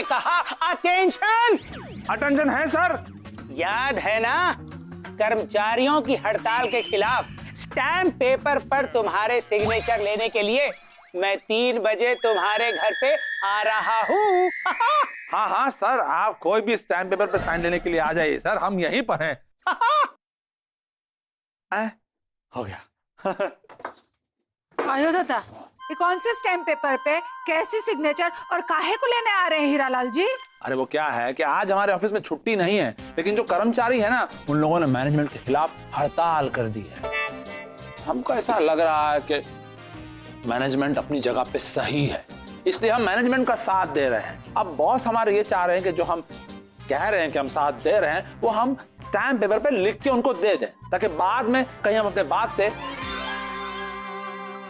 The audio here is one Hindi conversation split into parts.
मैंने कहा अटेंशन। अटेंशन है सर। याद है ना, कर्मचारियों की हड़ताल के खिलाफ स्टैम्प पेपर पर तुम्हारे सिग्नेचर लेने के लिए मैं 3 बजे तुम्हारे घर पे आ रहा हूँ। हाँ हाँ सर, आप कोई भी स्टैम्प पेपर पे साइन लेने के लिए आ जाइए सर, हम यहीं पर हैं। हो गया। आयो दादा, ये कौन से स्टैम्प पेपर पे कैसी सिग्नेचर और काहे को लेने आ रहे हैं हीरालाल जी? अरे वो क्या है कि आज हमारे ऑफिस में छुट्टी नहीं है, लेकिन जो कर्मचारी है ना, उन लोगों ने मैनेजमेंट के खिलाफ हड़ताल कर दी है। हमको ऐसा लग रहा है कि मैनेजमेंट अपनी जगह पे सही है, इसलिए हम मैनेजमेंट का साथ दे रहे हैं। अब बॉस हमारे ये चाह रहे हैं कि जो हम कह रहे हैं कि हम साथ दे रहे हैं, वो हम स्टैम्प पेपर पे लिख के उनको दे दें, ताकि बाद में कहीं हम अपने बात से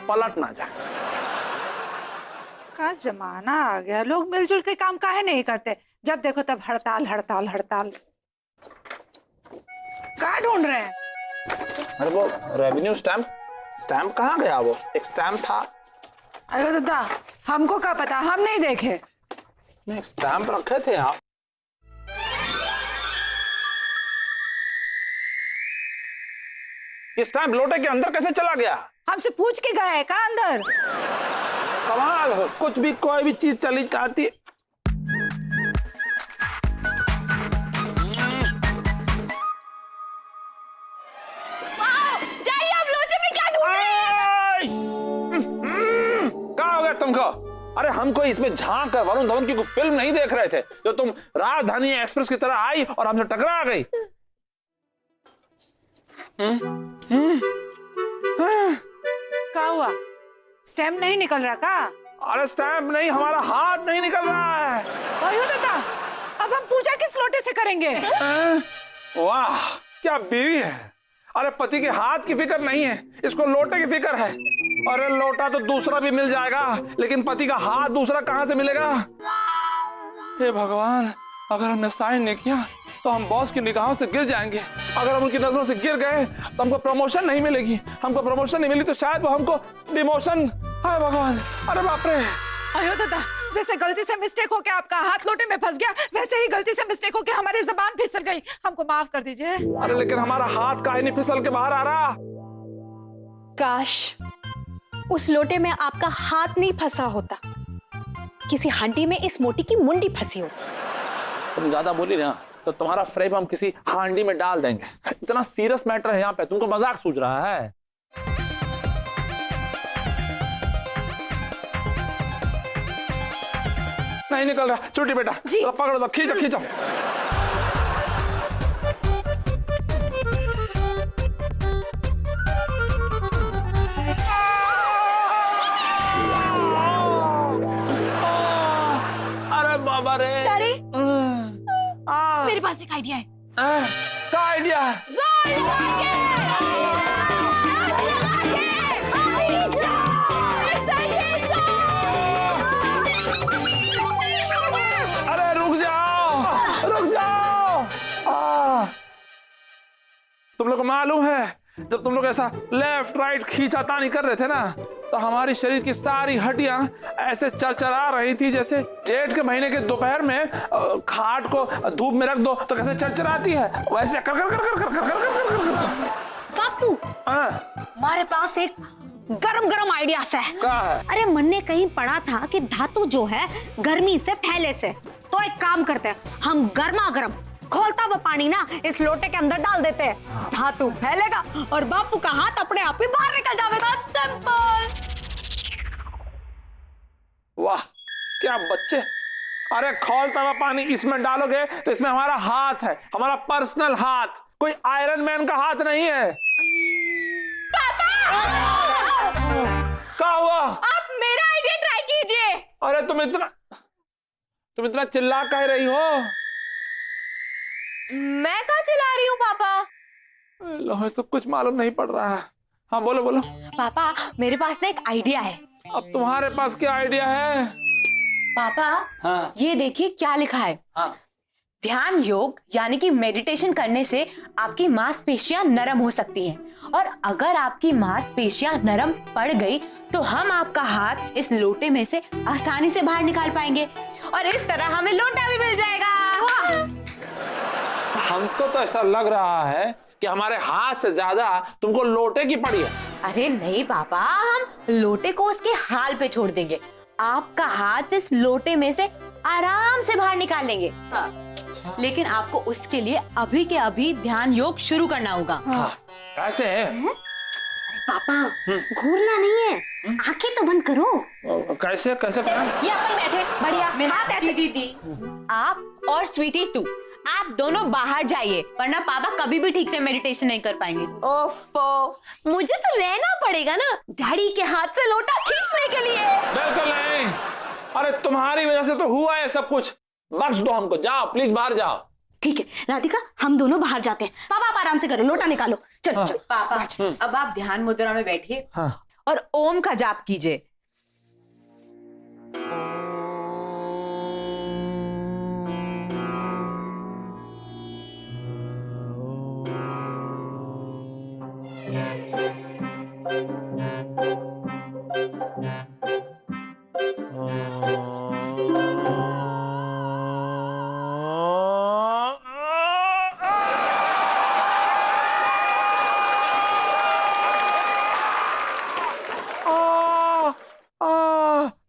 पलट ना जाए। का जमाना आ गया, लोग मिलजुल के काम काहे नहीं करते, जब देखो तब हड़ताल हड़ताल हड़ताल। क्या ढूंढ रहे हैं? अरे वो रेवेन्यू स्टैम्प कहाँ गया? वो एक स्टैम्प था। अयो दादा, हमको क्या पता, हम नहीं देखे। नहीं, स्टैम्प रखे थे आप। ये स्टैम्प लोटे के अंदर कैसे चला गया? हमसे पूछ के गए है का अंदर? कमाल हो, कुछ भी कोई भी चीज चली जाती है। जाइए, आप लोटे में क्या ढूंढ रहे हैं? क्या हो गया तुमको? अरे हम कोई इसमें झांक कर वरुण धवन की कोई फिल्म नहीं देख रहे थे, जो तुम राजधानी एक्सप्रेस की तरह आई और हमसे टकरा गई। क्या हुआ? स्टैम्प नहीं निकल रहा का? अरे स्टैम्प नहीं, हमारा हाथ नहीं निकल रहा है। अयो दादा, अब हम पूजा किस लोटे से करेंगे? वाह, क्या बीवी है। अरे पति के हाथ की फिक्र नहीं है, इसको लोटे की फिक्र है। अरे लोटा तो दूसरा भी मिल जाएगा, लेकिन पति का हाथ दूसरा कहां से मिलेगा? हे भगवान, अगर हमने साइन नहीं किया तो हम बॉस की निगाहों से गिर जाएंगे। अगर हम उनकी नजरों से गिर गए तो हमको प्रमोशन नहीं मिलेगी। हमको प्रमोशन नहीं मिली तो शायद वो हमको डिमोशन। हाय भगवान, अरे बाप रे। अयो दादा, जैसे गलती से मिस्टेक हो के आपका हाथ लोटे में फंस गया, वैसे ही गलती से मिस्टेक हो के हमारी जबान फिसल गई। हमको माफ कर दीजिए। अरे लेकिन हमारा हाथ काहे नहीं फिसल के बाहर आ रहा? काश उस लोटे में आपका हाथ नहीं फंसा होता, किसी हांडी में इस मोटी की मुंडी फंसी होती। तुम ज्यादा बोली ना तो तुम्हारा फ्रेम हम किसी हांडी में डाल देंगे। इतना सीरियस मैटर है यहाँ पे, तुमको मजाक सूझ रहा है? नहीं निकल रहा। छोटी बेटा जी। तो पकड़ो, खींचो खींचो। अरे बाबा रे। डैडी, मेरे पास एक आइडिया है। क्या आइडिया है? जोर लगा के! जोर लगा के! साइकिल अरे रुक जाओ, रुक जाओ। तुम लोग को मालूम है, जब तुम लोग ऐसा लेफ्ट राइट खींचातानी कर रहे थे ना, तो हमारी शरीर की सारी हड्डियां ऐसे चरचरा रही थी, जैसे जेठ के महीने के दोपहर में खाट को धूप में रख दो तो कैसे चरचराती है, वैसे कर कर कर कर कर कर कर कर कर कर। बापू, हमारे पास एक गरम गरम आइडिया है। क्या है? अरे मन ने कहीं पढ़ा था कि धातु जो है गर्मी से फैले से, तो एक काम करते हैं, हम गर्मा गर्म खोलता हुआ पानी ना इस लोटे के अंदर डाल देते हैं, धातु फैलेगा और बापू का हाथ अपने आप ही बाहर निकल जाएगा। सिंपल। वाह, क्या बच्चे। अरे खोलता हुआ पानी इसमें डालोगे तो इसमें हमारा हाथ है, हमारा पर्सनल हाथ, कोई आयरन मैन का हाथ नहीं है। क्या हुआ? आप मेरा आइडिया ट्राई कीजिए। अरे तुम इतना चिल्ला कह रही हो? मैं कहाँ चिल्ला रही हूँ पापा? लो, सब कुछ मालूम नहीं पड़ रहा है। हाँ बोलो बोलो। पापा, मेरे पास ना एक आइडिया है। अब तुम्हारे पास क्या आइडिया है? पापा, हाँ। ये देखिए क्या लिखा है। हाँ। ध्यान योग यानी कि मेडिटेशन करने से आपकी मांसपेशियां नरम हो सकती हैं, और अगर आपकी मांसपेशियां नरम पड़ गई तो हम आपका हाथ इस लोटे में से आसानी से बाहर निकाल पाएंगे, और इस तरह हमें लोटा भी मिल जाएगा। हमको तो ऐसा लग रहा है कि हमारे हाथ से ज्यादा तुमको लोटे की पड़ी है। अरे नहीं पापा, हम लोटे को उसके हाल पे छोड़ देंगे, आपका हाथ इस लोटे में से आराम से बाहर निकाल लेंगे। लेकिन आपको उसके लिए अभी के अभी ध्यान योग शुरू करना होगा। कैसे है? पापा घूरना नहीं है, आंखें तो बंद करो। कैसे कैसे करें? ये अपन बैठे बढ़िया, हाथ ऐसे। दीदी आप और स्वीटी तू, आप दोनों बाहर जाइए, वरना पापा कभी भी ठीक से मेडिटेशन नहीं कर पाएंगे। ओफो, मुझे तो रहना पड़ेगा ना डैडी के हाथ से लोटा खींचने के लिए। बिल्कुल नहीं, अरे तुम्हारी वजह से तो हुआ है सब कुछ। बख्श दो हमको, जाओ प्लीज बाहर जाओ। ठीक है राधिका, हम दोनों बाहर जाते हैं। पापा आप आराम से करो, लोटा निकालो। चलो चलो। पापा अब आप ध्यान मुद्रा में बैठिए हाँ। और ओम का जाप कीजिए।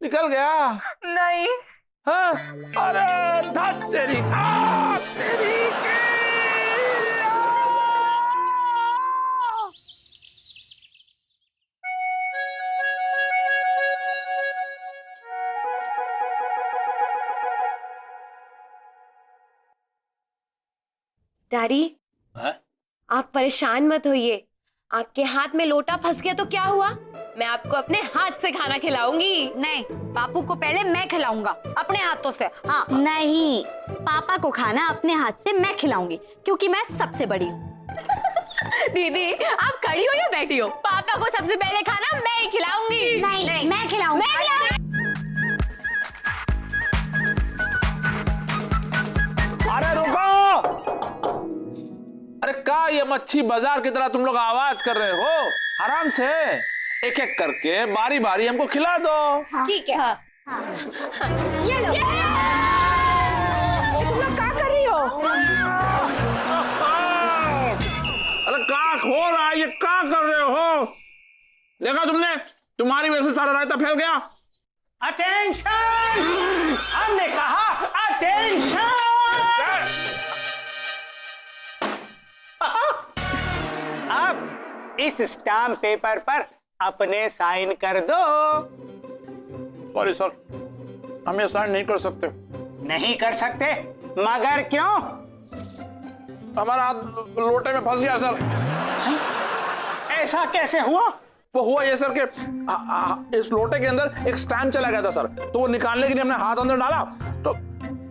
निकल गया? नहीं। हाँ? अरे धत तेरी, तेरी की। डैडी हाँ? आप परेशान मत होइए, आपके हाथ में लोटा फंस गया तो क्या हुआ, मैं आपको अपने हाथ से खाना खिलाऊंगी। नहीं, बापू को पहले मैं खिलाऊंगा अपने हाथों से। हाँ नहीं, पापा को खाना अपने हाथ से मैं खिलाऊंगी, क्योंकि मैं सबसे बड़ी हूँ। दीदी आप खड़ी हो या बैठी हो? पापा को सबसे पहले खाना मैं ही खिलाऊंगी। नहीं, मैं खिलाऊंगी। अरे रुको! अरे का ये मच्छी बाजार की तरह तुम लोग आवाज कर रहे हो? आराम से एक एक करके बारी बारी हमको खिला दो। ठीक है। ये लो। तुम लोग क्या कर रही हो? अरे का हो रहा है, ये क्या कर रहे हो? देखा तुमने, तुम्हारी वजह से सारा रायता फैल गया। अटेंशन, हमने कहा अटेंशन। अब इस स्टाम्प पेपर पर अपने साइन कर दो। सॉरी सर, हम ये साइन नहीं कर सकते। नहीं कर सकते? मगर क्यों? हमारा हाथ लोटे में फंस गया सर। ऐसा कैसे हुआ? वो हुआ ये सर कि इस लोटे के अंदर एक स्टैम्प चला गया था सर, तो वो निकालने के लिए हमने हाथ अंदर डाला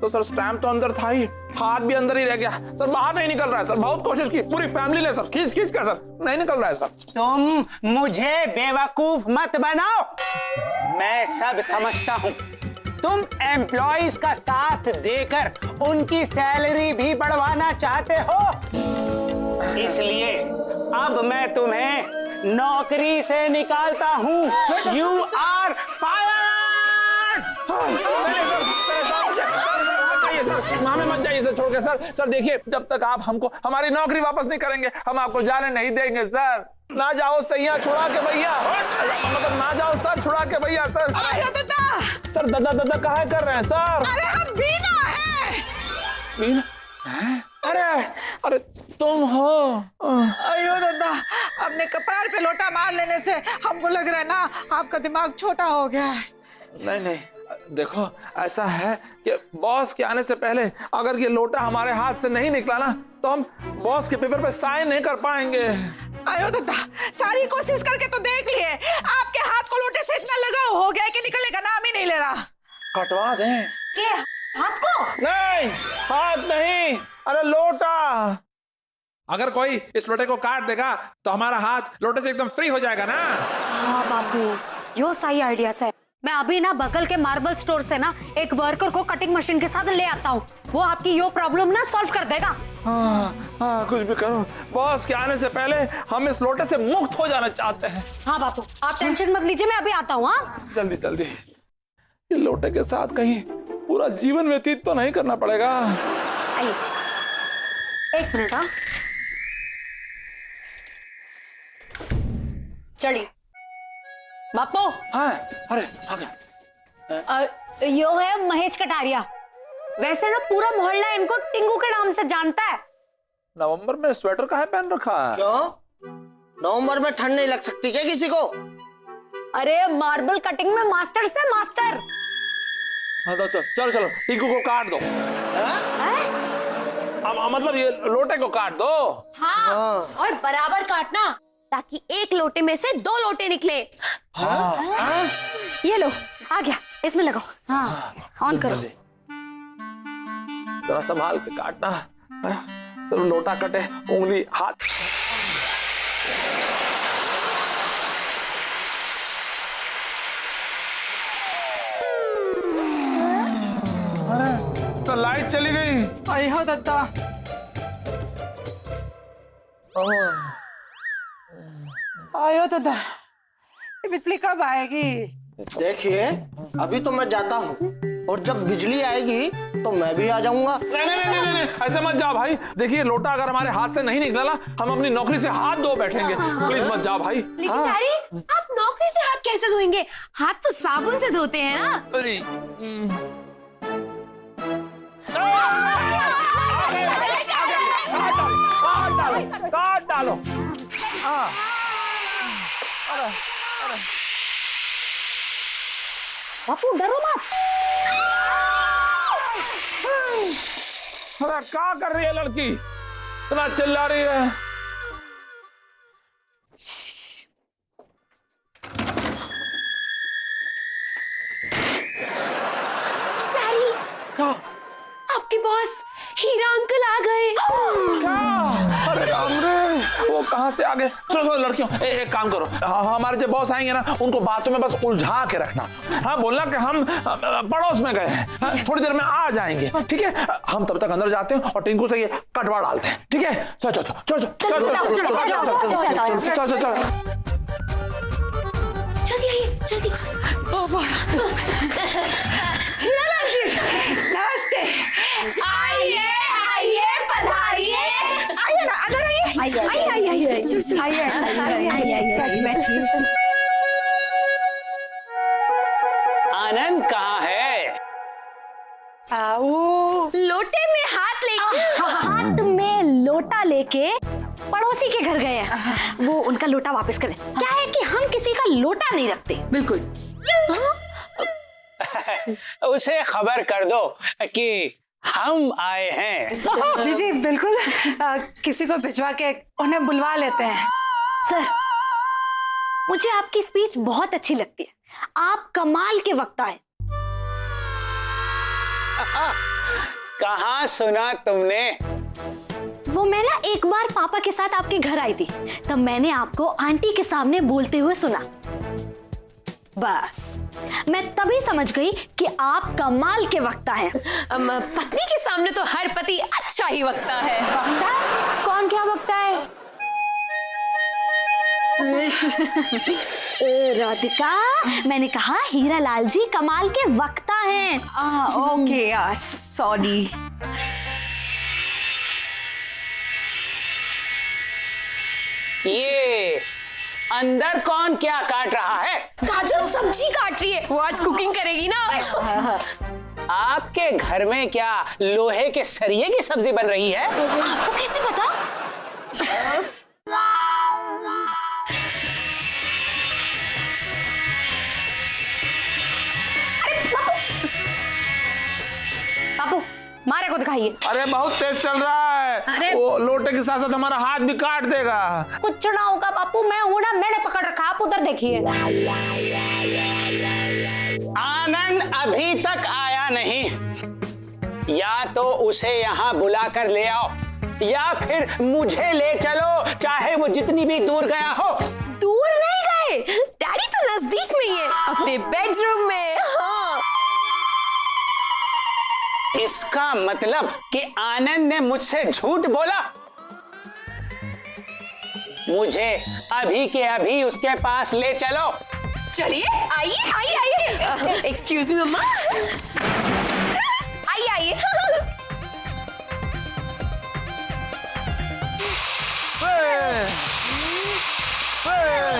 तो सर स्टैम्प तो अंदर था ही, हाथ भी अंदर ही रह गया सर, बाहर नहीं निकल रहा है सर। बहुत कोशिश की, पूरी फैमिली ने सर खींच खींच कर, सर नहीं निकल रहा है सर। तुम मुझे बेवकूफ मत बनाओ, मैं सब समझता हूँ। तुम एम्प्लॉइज का साथ देकर उनकी सैलरी भी बढ़वाना चाहते हो, इसलिए अब मैं तुम्हें नौकरी से निकालता हूँ। You are fired. मामे मत जाइए सर, छोड़ के सर। सर देखिए, जब तक आप हमको हमारी नौकरी वापस नहीं करेंगे, हम आपको जाने नहीं देंगे सर। ना जाओ सैया छुड़ा के भैया, मतलब ना जाओ सर छुड़ा के भैया सर। दादा सर दादा दादा कहाँ कर रहे हैं सर? अरे हम बीना है। बीना? अरे अरे तुम हो? अयो दादा, अपने कपार पे लोटा मार लेने से हमको लग रहा है ना आपका दिमाग छोटा हो गया है। नहीं नहीं, देखो ऐसा है कि बॉस के आने से पहले अगर ये लोटा हमारे हाथ से नहीं निकला ना, तो हम बॉस के पेपर पे साइन नहीं कर पाएंगे। अयो दादा, सारी कोशिश करके तो देख लिए, आपके हाथ को लोटे से इतना लगाव हो गया कि निकलने का नाम ही नहीं ले रहा। कटवा दें? के हाथ को? नहीं, हाथ नहीं, अरे लोटा। अगर कोई इस लोटे को काट देगा तो हमारा हाथ लोटे से एकदम फ्री हो जाएगा ना। हाँ बाबू, यो सही आइडिया है। मैं अभी ना बगल के मार्बल स्टोर से ना एक वर्कर को कटिंग मशीन के साथ ले आता हूँ। वो आपकी यो प्रॉब्लम ना सॉल्व कर देगा। हाँ, कुछ भी करो, बॉस के आने से पहले हम इस लोटे से मुक्त हो जाना चाहते हैं। हाँ बापू, आप टेंशन मत लीजिए, मैं अभी आता हूँ। हाँ जल्दी जल्दी, ये लोटे के साथ कहीं पूरा जीवन व्यतीत तो नहीं करना पड़ेगा। आइए, एक मिनट। हाँ चलिए बापू। हाँ, अरे आ गया। यो है महेश कटारिया। वैसे ना पूरा मोहल्ला इनको टिंगू के नाम से जानता है। नवंबर में स्वेटर काहे पहन रखा है? क्यों? नवंबर में ठंड नहीं लग सकती क्या किसी को? अरे मार्बल कटिंग में मास्टर से मास्टर। हाँ तो चलो चलो, टिंकू को काट दो। मतलब ये लोटे को काट दो। हाँ, और बराबर काटना ताकि एक लोटे में से 2 लोटे निकले। ये लो, आ गया, इसमें लगाओ। हाँ ऑन करो। जरा संभाल के काटना, सिर्फ लोटा कटे, उंगली हाथ। तो लाइट चली गई। आई हो दत्ता। आयो दादा, ये बिजली कब आएगी? देखिए, अभी तो मैं जाता हूँ और जब बिजली आएगी तो मैं भी आ जाऊंगा। नहीं, ऐसे मत जाओ भाई। देखिए, लोटा अगर हमारे हाथ से नहीं निकला, हम अपनी नौकरी से हाथ धो बैठेंगे। प्लीज मत जाओ भाई। लेकिन डैडी, आप नौकरी से हाथ कैसे धोएंगे? हाथ तो साबुन से धोते हैं ना। अरे काट डालो। बापू डरो मत। अरे क्या कर रही है लड़की, इतना चिल्ला रही है? डैडी, आपके बॉस हीरा अंकल आ गए। क्या? अरे राम रे, वो कहाँ से आ गए? सुनो लड़कियों, एक काम करो, हमारे जो बॉस आएंगे ना, उनको बातों में बस उलझा के रखना। हाँ, बोलना कि हम पड़ोस में गए हैं, थोड़ी देर में आ जाएंगे, ठीक है? हम तब तक अंदर जाते हैं और टिंकू से ये कटवा डालते हैं, ठीक है? चलो चलो चलो चलो चलो चलो, जल्दी आइए, जल्दी। नमस्ते। आइए आइए, पधारिए। आइए ना, अंदर आइए। आइए। आनंद कहाँ है? आओ। लोटे में हाथ लेके। हाथ में लोटा लेके पड़ोसी के घर गए हैं। वो उनका लोटा वापस करें। क्या है कि हम किसी का लोटा नहीं रखते। बिल्कुल। उसे खबर कर दो कि हम आए हैं। जी जी बिल्कुल, किसी को भिजवा के उन्हें बुलवा लेते हैं। सर, मुझे आपकी स्पीच बहुत अच्छी लगती है। आप कमाल के वक्त आए। कहाँ सुना तुमने? वो मैं ना एक बार पापा के साथ आपके घर आई थी, तब मैंने आपको आंटी के सामने बोलते हुए सुना। बस मैं तभी समझ गई कि आप कमाल के वक्ता हैं। पत्नी के सामने तो हर पति अच्छा ही वक्ता है। वक्ता? कौन क्या वक्ता है? राधिका, मैंने कहा हीरा लाल जी कमाल के वक्ता हैं। Okay, sorry. ये अंदर कौन क्या काट रहा है? काजल सब्जी काट रही है, वो आज कुकिंग करेगी ना। आपके घर में क्या लोहे के सरिये की सब्जी बन रही है? आपको कैसे पता? बापू, मारे को दिखाइए। अरे बहुत तेज चल रहा है। अरे वो लोटे के साथ साथ हमारा हाथ भी काट देगा। कुछ ना होगा बापू, मैं हूं ना, मैंने पकड़ रखा। आप उधर देखिए। आनंद अभी तक आया नहीं। या तो उसे यहाँ बुला कर ले आओ, या फिर मुझे ले चलो, चाहे वो जितनी भी दूर गया हो। दूर नहीं गए, अरे डैडी तो नजदीक में ही है, अपने बेडरूम में। हाँ। इसका मतलब कि आनंद ने मुझसे झूठ बोला। मुझे अभी के अभी उसके पास ले चलो। चलिए, आइए आइए आइए। एक्सक्यूज मी मम्मा, आइए आइए।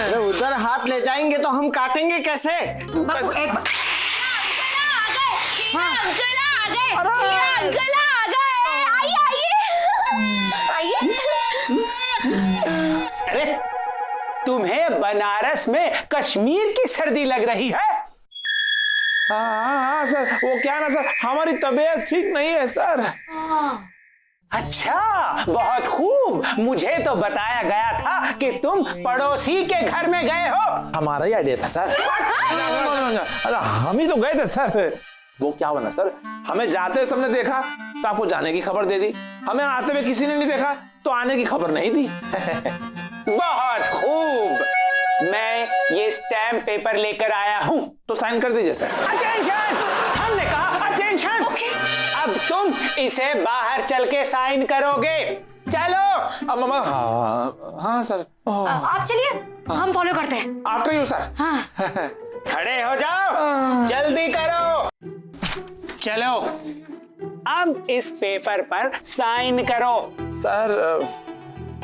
अरे उधर हाथ ले जाएंगे तो हम काटेंगे कैसे? अरे तुम्हें बनारस में कश्मीर की सर्दी लग रही है? हाँ सर, वो क्या ना सर, हमारी तबीयत ठीक नहीं है सर। अच्छा, बहुत खूब। मुझे तो बताया गया था कि तुम पड़ोसी के घर में गए हो। हमारा ही आइडिया था सर। अरे हम ही तो गए थे सर। वो क्या बना सर, हमें जाते हुए सबने देखा तो आपको जाने की खबर दे दी, हमें आते हुए किसी ने नहीं देखा तो आने की खबर नहीं दी। बहुत खूब। मैं ये स्टैम्प पेपर लेकर आया हूँ, तो साइन कर दीजिए सर। अटेंशन! हमने कहा अटेंशन। अब तुम इसे बाहर चल के साइन करोगे। चलो। अब मामा। हाँ सर। आप चलिए, हम फॉलो करते हैं। After you sir. हाँ। खड़े हो जाओ, जल्दी करो। चलो, अब इस पेपर पर साइन करो। सर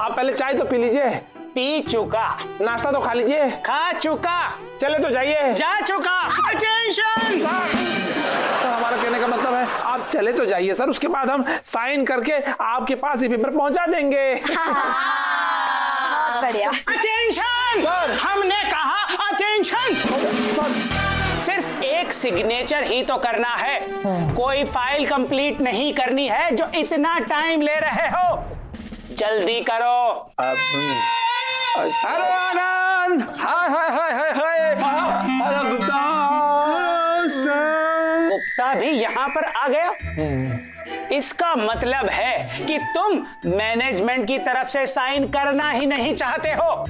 आप पहले चाय तो पी लीजिए। पी चुका। नाश्ता तो खा लीजिए। खा चुका। चले तो जाइए। जा चुका। अटेंशन! सर हमारा कहने का मतलब है आप चले तो जाइए सर, उसके बाद हम साइन करके आपके पास ये पेपर पहुंचा देंगे। बढ़िया। अटेंशन! हमने कहा अटेंशन। सिर्फ एक सिग्नेचर ही तो करना है, कोई फाइल कंप्लीट नहीं करनी है जो इतना टाइम ले रहे हो। जल्दी करो। Hello Anand. Hi hi hi hi hi. Hello Gupta sir. Gupta भी यहाँ पर आ गया। इसका मतलब है कि तुम मैनेजमेंट की तरफ से साइन करना ही नहीं चाहते हो।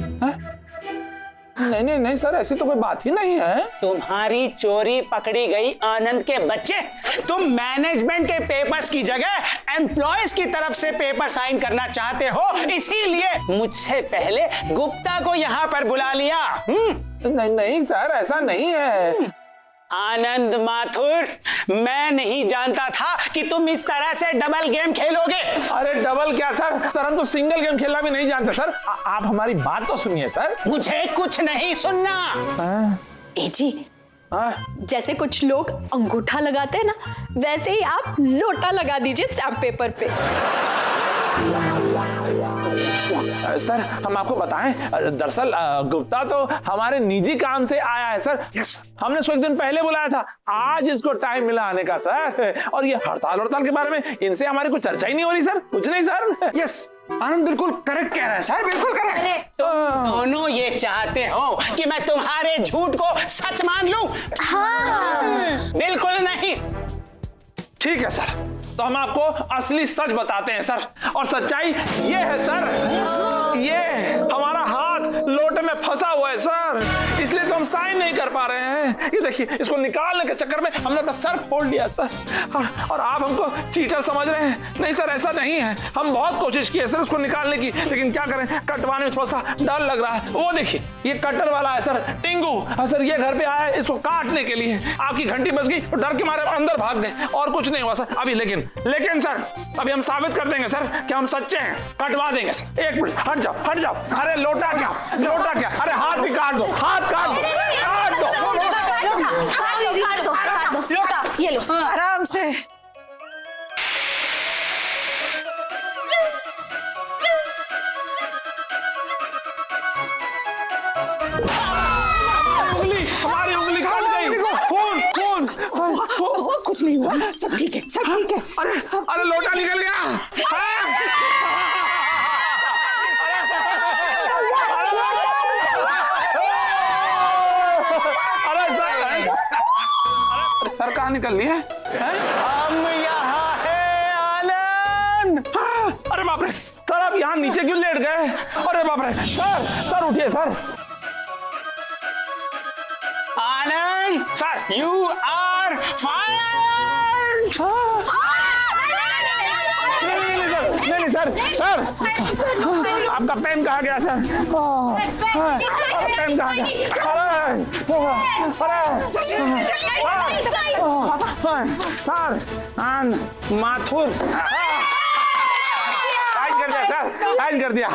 नहीं नहीं नहीं सर, ऐसी तो कोई बात ही नहीं है। तुम्हारी चोरी पकड़ी गई आनंद के बच्चे। तुम मैनेजमेंट के पेपर्स की जगह एम्प्लॉयज की तरफ से पेपर साइन करना चाहते हो, इसीलिए मुझसे पहले गुप्ता को यहाँ पर बुला लिया। नहीं नहीं सर, ऐसा नहीं है। आनंद माथुर, मैं नहीं जानता था कि तुम इस तरह से डबल गेम खेलोगे। अरे डबल क्या सर, सर हम तो सिंगल गेम खेलना भी नहीं जानते सर। आप हमारी बात तो सुनिए सर। मुझे कुछ नहीं सुनना। ए जी, जैसे कुछ लोग अंगूठा लगाते हैं ना, वैसे ही आप लोटा लगा दीजिए स्टैम्प पेपर पे। सर हम आपको बताएं, दरअसल गुप्ता तो हमारे निजी काम से आया है सर। यस। हमने उसको एक दिन पहले बुलाया था, आज इसको टाइम मिला आने का सर। और ये हड़ताल के बारे में इनसे हमारी कुछ चर्चा ही नहीं हो रही सर। कुछ नहीं सर। यस, आनंद बिल्कुल करेक्ट कह रहा है सर, बिल्कुल करेक्ट। तुम दोनों ये चाहते हो कि मैं तुम्हारे झूठ को सच मान लूं? हाँ। बिल्कुल नहीं। ठीक है सर, तो हम आपको असली सच बताते हैं सर। और सच्चाई ये है सर, ये हमारा हाथ लोटे में फंसा हुआ है सर, इसलिए तो हम साइन नहीं कर पा रहे हैं। ये देखिए, इसको निकालने के चक्कर में हमने अपना सर फोड़ लिया सर। और आप हमको चीटर समझ रहे हैं। नहीं सर, ऐसा नहीं है। हम बहुत कोशिश की है सर उसको निकालने की, लेकिन क्या करें, कटवाने में थोड़ा सा डर लग रहा है। वो देखिए, ये कटर वाला है सर, टिंगू सर, ये घर पे आया है इसको काटने के लिए। आपकी घंटी बज गई, डर के मारे अंदर भाग गए, और कुछ नहीं हुआ सर अभी। लेकिन सर अभी हम साबित कर देंगे सर कि हम सच्चे हैं। कटवा देंगे सर। एक मिनट, हट जाओ हट जाओ। अरे लोटा क्या, लोटा क्या, अरे हाथ भी काट दो, हाथ काट दो, काट दो। लोटा ये लो। आराम से। हमारी उंगली काट गई। खून खून खून। कुछ नहीं हुआ, सब ठीक है, सब ठीक है। अरे लोटा निकल गया। अरे सर कहाँ निकल लिया? हम यहाँ है आनंद। अरे बाप रे सर, आप यहाँ नीचे क्यों लेट गए? अरे बाप रे सर, सर उठिए sir. Sir you are fire. नहीं सर, सर आपका पेन कहाँ गया सर? पेन कहाँ गया? सर माथुर साइन कर दिया सर, साइन कर दिया।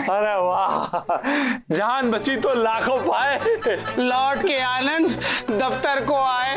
अरे वाह, जान बची तो लाखों पाए, लौट के आनंद दफ्तर को आए।